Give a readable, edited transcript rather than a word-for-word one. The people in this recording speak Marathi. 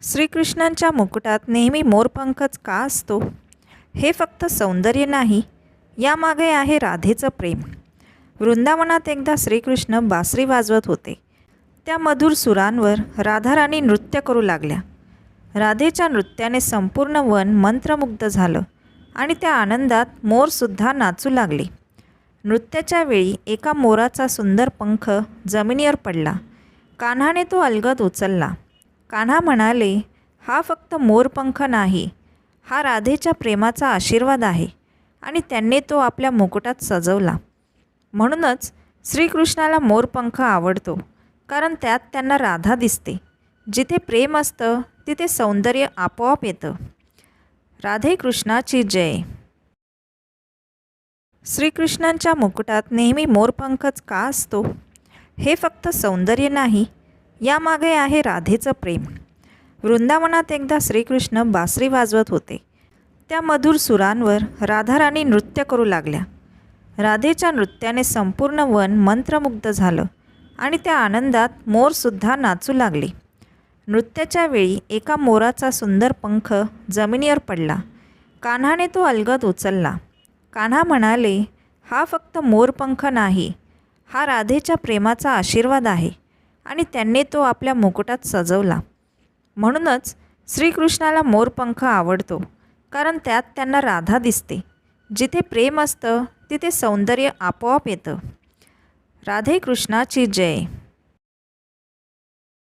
श्रीकृष्णांच्या मुकुटात नेहमी मोरपंखच का असतो? हे फक्त सौंदर्य नाही, यामागे आहे राधेचं प्रेम. वृंदावनात एकदा श्रीकृष्ण बासरी वाजवत होते. त्या मधुर सुरांवर राधाराणी नृत्य करू लागल्या. राधेच्या नृत्याने संपूर्ण वन मंत्रमुग्ध झालं आणि त्या आनंदात मोरसुद्धा नाचू लागले. नृत्याच्या वेळी एका मोराचा सुंदर पंख जमिनीवर पडला. कान्हाने तो अलगद उचलला. कान्हा म्हणाले, हा फक्त मोरपंख नाही, हा राधेच्या प्रेमाचा आशीर्वाद आहे. आणि त्यांनी तो आपल्या मुकुटात सजवला. म्हणूनच श्रीकृष्णाला मोरपंख आवडतो, कारण त्यात त्यांना राधा दिसते. जिथे प्रेम असतं तिथे सौंदर्य आपोआप येतं. राधे कृष्णाची जय. श्रीकृष्णांच्या मुकुटात नेहमी मोरपंखच का असतो? हे फक्त सौंदर्य नाही, यामागे आहे राधेचं प्रेम. वृंदावनात एकदा श्रीकृष्ण बासरी वाजवत होते. त्या मधुर सुरांवर राधाराणी नृत्य करू लागल्या. राधेच्या नृत्याने संपूर्ण वन मंत्रमुग्ध झालं आणि त्या आनंदात मोरसुद्धा नाचू लागले. नृत्याच्या वेळी एका मोराचा सुंदर पंख जमिनीवर पडला. कान्हाने तो अलगद उचलला. कान्हा म्हणाले, हा फक्त मोरपंख नाही, हा राधेच्या प्रेमाचा आशीर्वाद आहे. आणि त्यांनी तो आपल्या मुकुटात सजवला. म्हणूनच श्रीकृष्णाला मोरपंख आवडतो, कारण त्यात त्यांना राधा दिसते. जिथे प्रेम असतं तिथे सौंदर्य आपोआप येतं. राधे कृष्णाची जय.